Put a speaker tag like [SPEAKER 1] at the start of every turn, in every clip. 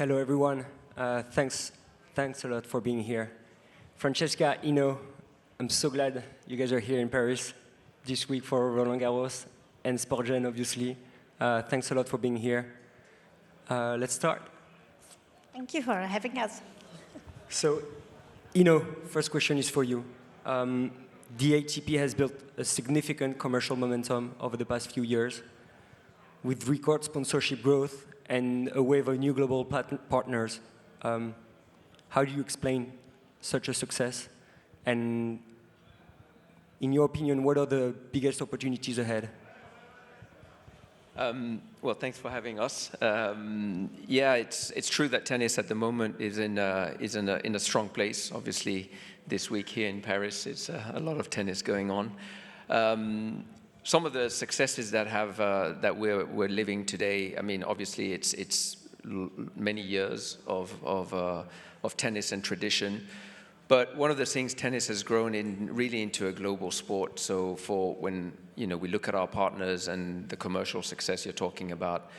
[SPEAKER 1] Hello, everyone. Thanks a lot for being here. Francesca, Eno, I'm so glad you guys are here in Paris this week for Roland Garros and SportGen, obviously. Thanks a lot for being here. Let's start.
[SPEAKER 2] Thank you for having us.
[SPEAKER 1] So, Eno, first question is for you. The ATP has built a significant commercial momentum over the past few years with record sponsorship growth and a wave of new global partners. How do you explain such a success? And in your opinion, what are the biggest opportunities ahead?
[SPEAKER 3] Well, thanks for having us. Yeah, it's true that tennis at the moment is in a strong place. Obviously, this week here in Paris, it's a lot of tennis going on. Some of the successes that we're living today. I mean, obviously, it's many years of tennis and tradition. But one of the things, tennis has grown really into a global sport. So for when we look at our partners and the commercial success you're talking about,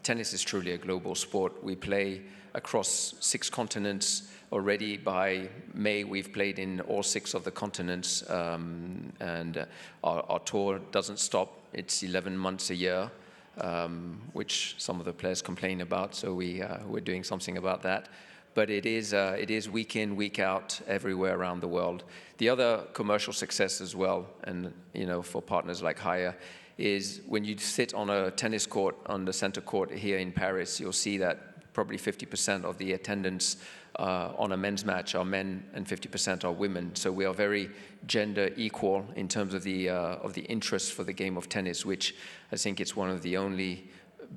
[SPEAKER 3] tennis is truly a global sport. We play across 6 continents already. By May, we've played in all 6 of the continents, and our tour doesn't stop. It's 11 months a year, which some of the players complain about. So we're doing something about that. But it is week in, week out, everywhere around the world. The other commercial success as well, and for partners like Haier, is when you sit on a tennis court on the center court here in Paris, you'll see that probably 50% of the attendance on a men's match are men and 50% are women. So we are very gender equal in terms of the interest for the game of tennis, which I think it's one of the only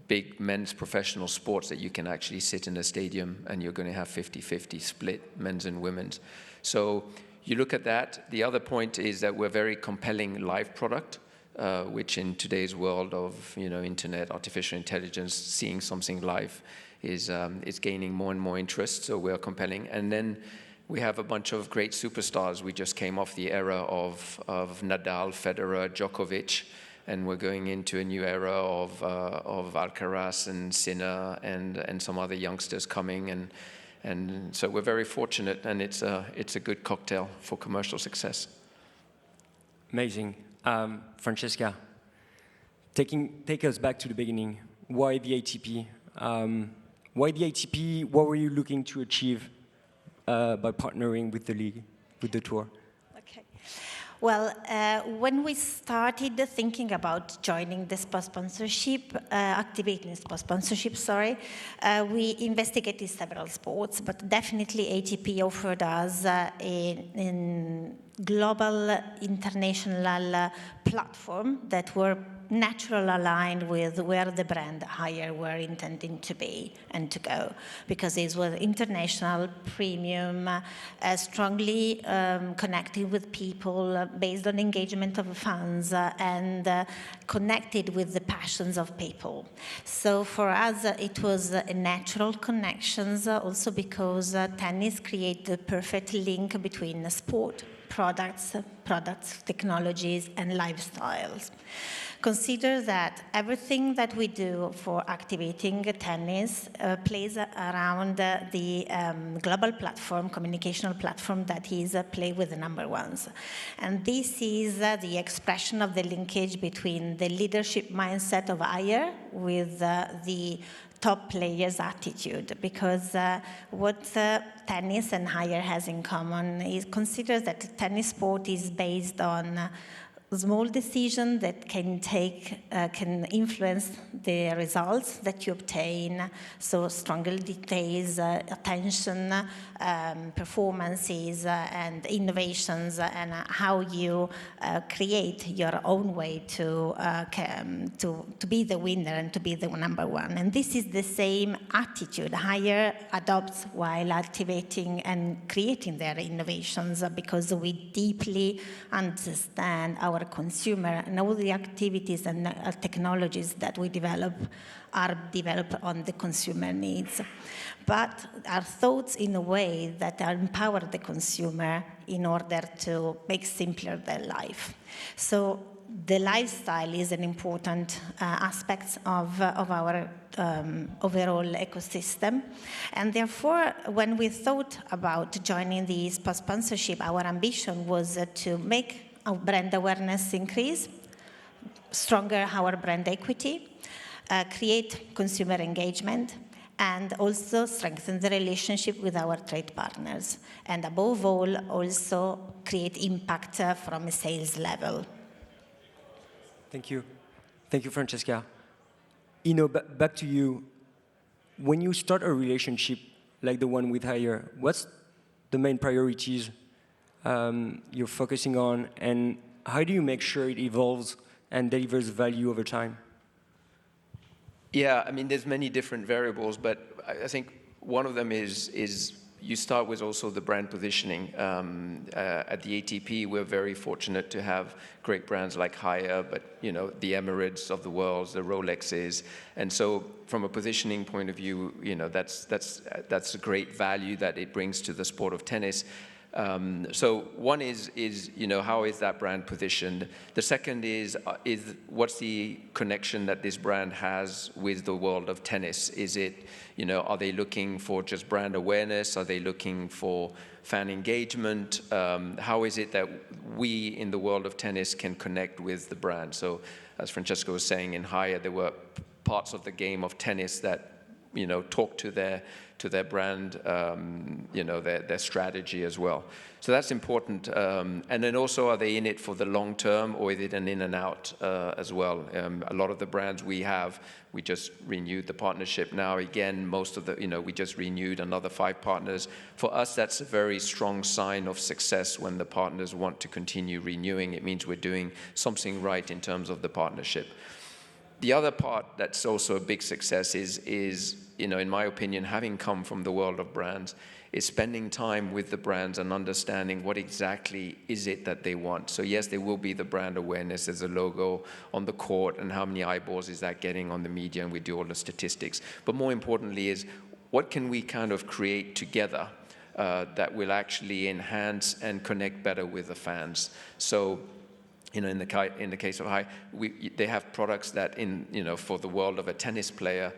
[SPEAKER 3] big men's professional sports that you can actually sit in a stadium and you're going to have 50-50 split, men's and women's. So you look at that. The other point is that we're very compelling live product, which in today's world of internet, artificial intelligence, seeing something live is gaining more and more interest. So we're compelling. And then we have a bunch of great superstars. We just came off the era of Nadal, Federer, Djokovic. And we're going into a new era of Alcaraz and Sinner and some other youngsters coming, and so we're very fortunate, and it's a good cocktail for commercial success.
[SPEAKER 1] Amazing, Francesca. Take us back to the beginning. Why the ATP? Why the ATP? What were you looking to achieve by partnering with the league, with the tour?
[SPEAKER 2] Okay. Well, when we started thinking about joining the sport sponsorship, activating sport sponsorship, we investigated several sports, but definitely ATP offered us a global, international platform that were naturally aligned with where the brand Haier were intending to be and to go, because it was international, premium, strongly connected with people, based on engagement of fans, and connected with the passions of people. So for us, it was a natural connections, also because tennis created the perfect link between sport, products, technologies, and lifestyles. Consider that everything that we do for activating tennis plays around the global platform, communicational platform that is Play with the Number Ones. And this is the expression of the linkage between the leadership mindset of Haier with the top players' attitude, because what tennis and Haier has in common is considers that the tennis sport is based on small decisions that can influence the results that you obtain. So stronger details, attention, performances, and innovations, and how you create your own way to be the winner and to be the number one. And this is the same attitude Haier adopts while activating and creating their innovations, because we deeply understand our consumer, and all the activities and technologies that we develop are developed on the consumer needs, but are thought in a way that empower the consumer in order to make simpler their life. So the lifestyle is an important aspect of our overall ecosystem. And therefore, when we thought about joining the sport sponsorship, our ambition was to make our brand awareness increase, stronger our brand equity, create consumer engagement, and also strengthen the relationship with our trade partners. And above all, also create impact from a sales level.
[SPEAKER 1] Thank you. Thank you, Francesca. Eno, back to you. When you start a relationship like the one with Haier, what's the main priorities you're focusing on, and how do you make sure it evolves and delivers value over time?
[SPEAKER 3] Yeah, I mean, there's many different variables, but I think one of them is you start with also the brand positioning. At the ATP, we're very fortunate to have great brands like Haier, but the Emirates of the world, the Rolexes, and so from a positioning point of view, that's a great value that it brings to the sport of tennis. So one is how is that brand positioned? The second is what's the connection that this brand has with the world of tennis? Is it, are they looking for just brand awareness? Are they looking for fan engagement? How is it that we in the world of tennis can connect with the brand? So as Francesca was saying, in Haier, there were parts of the game of tennis that talk to their brand, their strategy as well. So that's important. And then also, are they in it for the long term, or is it an in and out as well? A lot of the brands we just renewed the partnership now. Again, most of we just renewed another 5 partners. For us, that's a very strong sign of success when the partners want to continue renewing. It means we're doing something right in terms of the partnership. The other part that's also a big success is in my opinion, having come from the world of brands, is spending time with the brands and understanding what exactly is it that they want. So yes, there will be the brand awareness, there's a logo on the court, and how many eyeballs is that getting on the media, and we do all the statistics. But more importantly is, what can we kind of create together that will actually enhance and connect better with the fans? So in the case of Haier, they have products that for the world of a tennis player,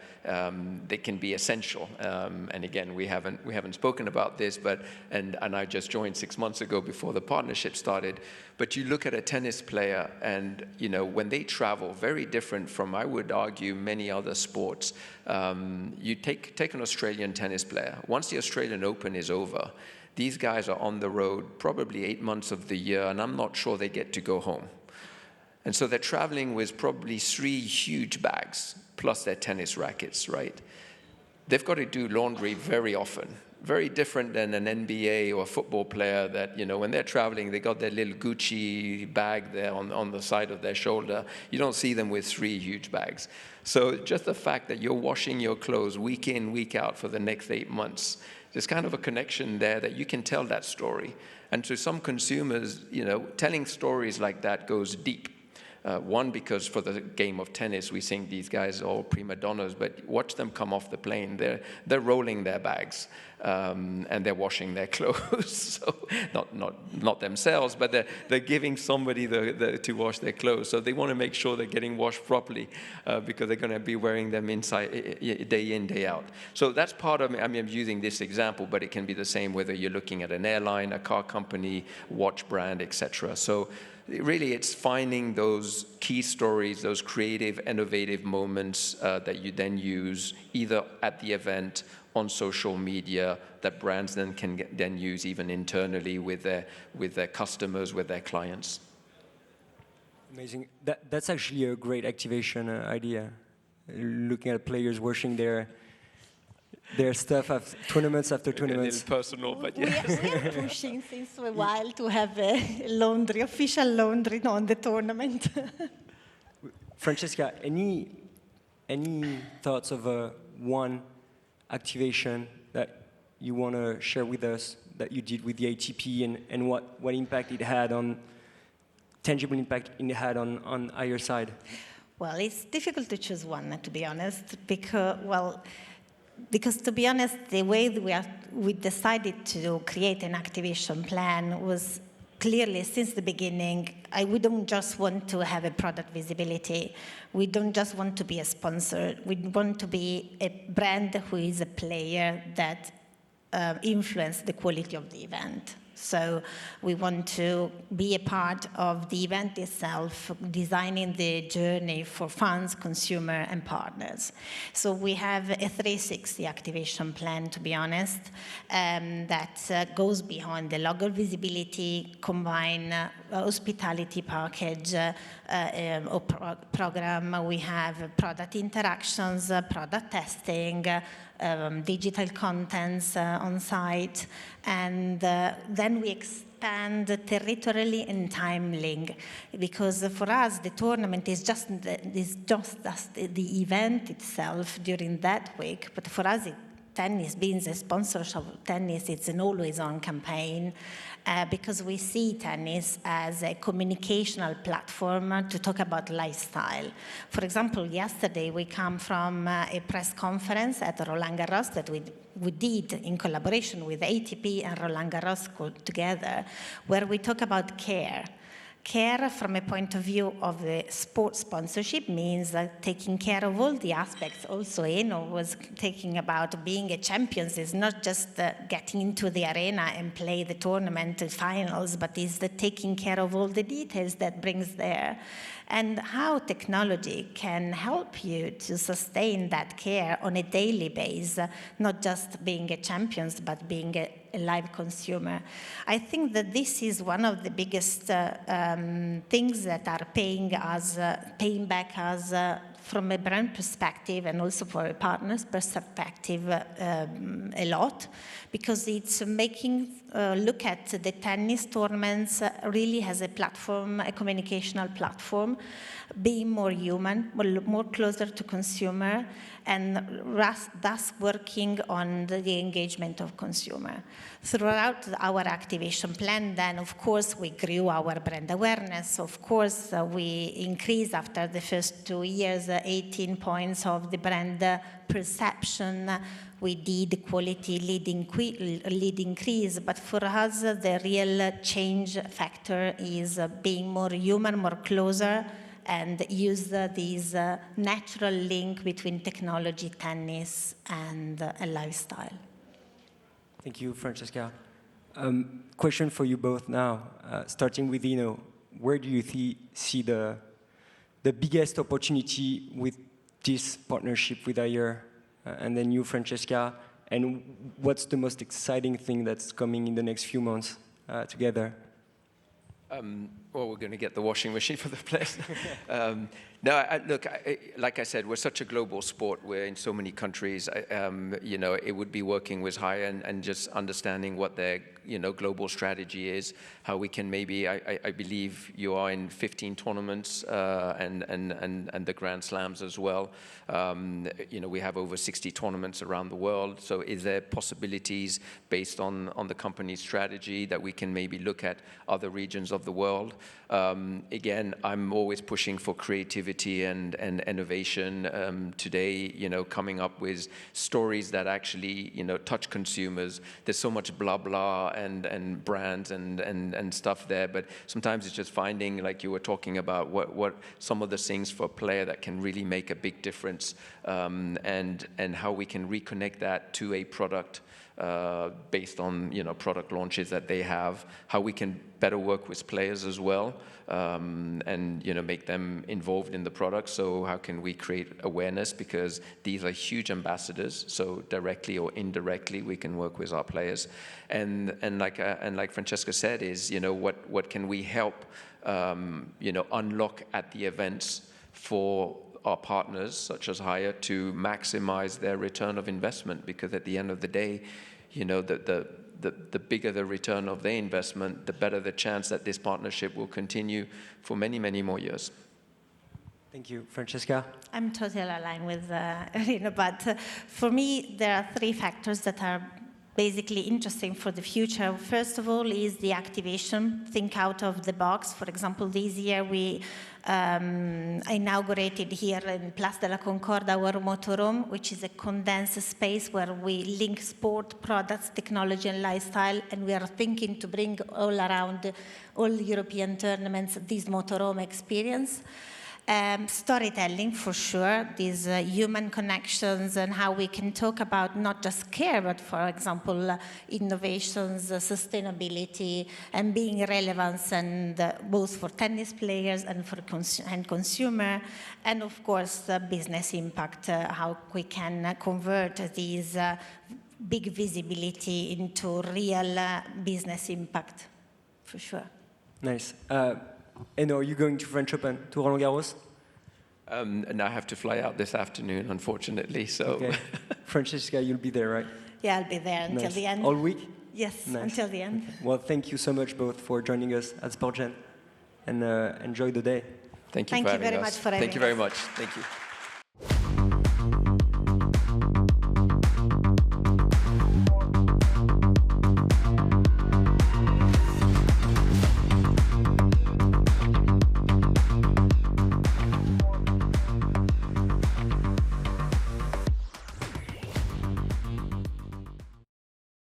[SPEAKER 3] they can be essential. And again, we haven't spoken about this, and I just joined 6 months ago before the partnership started. But you look at a tennis player, and when they travel, very different from, I would argue, many other sports. You take an Australian tennis player. Once the Australian Open is over, these guys are on the road probably 8 months of the year, and I'm not sure they get to go home. And so they're traveling with probably 3 huge bags, plus their tennis rackets, right? They've got to do laundry very often. Very different than an NBA or a football player that, when they're traveling, they got their little Gucci bag there on the side of their shoulder. You don't see them with 3 huge bags. So just the fact that you're washing your clothes week in, week out for the next 8 months, there's kind of a connection there that you can tell that story. And to some consumers, telling stories like that goes deep. One, because for the game of tennis, we think these guys are all prima donnas, but watch them come off the plane. They're rolling their bags, and they're washing their clothes. So not themselves, but they're giving somebody to wash their clothes. So they want to make sure they're getting washed properly, because they're going to be wearing them inside day in, day out. So that's part of it. I mean, I'm using this example, but it can be the same whether you're looking at an airline, a car company, watch brand, etc. So really, it's finding those key stories, those creative, innovative moments that you then use either at the event, on social media, that brands then can use even internally with their customers, with their clients.
[SPEAKER 1] Amazing. That's actually a great activation idea. Looking at players washing their stuff after tournaments after tournaments.
[SPEAKER 3] A little personal, but yes.
[SPEAKER 2] We are pushing since a while to have a official laundry on the tournament.
[SPEAKER 1] Francesca, any thoughts of one activation that you want to share with us that you did with the ATP, and what impact it had tangible impact it had on either side?
[SPEAKER 2] Well, it's difficult to choose one, to be honest, because to be honest, the way we decided to create an activation plan was clearly, since the beginning, we don't just want to have a product visibility. We don't just want to be a sponsor. We want to be a brand who is a player that influence the quality of the event. So we want to be a part of the event itself, designing the journey for fans, consumer, and partners. So we have a 360 activation plan, to be honest, that goes beyond the logo visibility, combine hospitality package or program. We have product interactions, product testing, digital contents on site, and then we expand territorially and time link, because for us the tournament is just the event itself during that week, but for us tennis, being the sponsor of tennis, it's an always-on campaign because we see tennis as a communicational platform to talk about lifestyle. For example, yesterday we come from a press conference at Roland Garros that we did in collaboration with ATP and Roland Garros together, where we talk about care. Care from a point of view of the sports sponsorship means taking care of all the aspects. Also, Eno was talking about being a champion is not just getting into the arena and play the tournament finals, but is the taking care of all the details that brings there. And how technology can help you to sustain that care on a daily basis, not just being a champion, but being a live consumer. I think that this is one of the biggest things that are paying back us from a brand perspective and also for a partner's perspective a lot, because it's making look at the tennis tournaments really as a platform, a communicational platform, being more human, more closer to consumer, and thus working on the engagement of consumer. Throughout our activation plan, then, of course, we grew our brand awareness. Of course, we increased after the first 2 years, 18 points of the brand perception. We did quality lead increase, but for us, the real change factor is being more human, more closer, and use this natural link between technology, tennis, and a lifestyle.
[SPEAKER 1] Thank you, Francesca. Question for you both now, starting with Eno. Where do you see the biggest opportunity with this partnership with Ayer? And then you, Francesca, and what's the most exciting thing that's coming in the next few months together?
[SPEAKER 3] Well, we're going to get the washing machine for the players. Look, like I said, we're such a global sport. We're in so many countries. It would be working with Haya and just understanding what their global strategy is, how we can maybe. I believe you are in 15 tournaments and the Grand Slams as well. We have over 60 tournaments around the world. So, is there possibilities based on the company's strategy that we can maybe look at other regions of the world? Again, I'm always pushing for creativity and innovation. Today, coming up with stories that actually, touch consumers. There's so much blah blah and brands and stuff there, but sometimes it's just finding, like you were talking about, what some of the things for a player that can really make a big difference, and how we can reconnect that to a product. Based on product launches that they have, how we can better work with players as well, and make them involved in the product. So how can we create awareness, because these are huge ambassadors, so directly or indirectly we can work with our players, and like Francesca said, is what can we help unlock at the events for our partners, such as Haya, to maximize their return of investment, because at the end of the day, the bigger the return of their investment, the better the chance that this partnership will continue for many, many more years.
[SPEAKER 1] Thank you. Francesca?
[SPEAKER 2] I'm totally aligned with Eno, but for me, there are 3 factors that are basically interesting for the future. First of all is the activation, think out of the box. For example, this year we inaugurated here in Place de la Concorde our motorhome, which is a condensed space where we link sport, products, technology and lifestyle, and we are thinking to bring all around all European tournaments this motorhome experience. Storytelling, for sure, these human connections and how we can talk about not just care, but, for example, innovations, sustainability, and being relevant, and both for tennis players and for consumer, and of course, business impact, how we can convert these big visibility into real business impact, for sure.
[SPEAKER 1] Nice. Eno, are you going to French Open, to Roland Garros?
[SPEAKER 3] And I have to fly out this afternoon, unfortunately. So,
[SPEAKER 1] okay. Francesca, you'll be there, right?
[SPEAKER 2] Yeah, I'll be there until
[SPEAKER 1] nice.
[SPEAKER 2] the end.
[SPEAKER 1] All week?
[SPEAKER 2] Yes,
[SPEAKER 1] nice.
[SPEAKER 2] until the end.
[SPEAKER 1] Okay. Well, thank you so much both for joining us at SportGen, and enjoy the day.
[SPEAKER 3] Thank you very much
[SPEAKER 2] for having us.
[SPEAKER 3] Thank you very much. Thank you.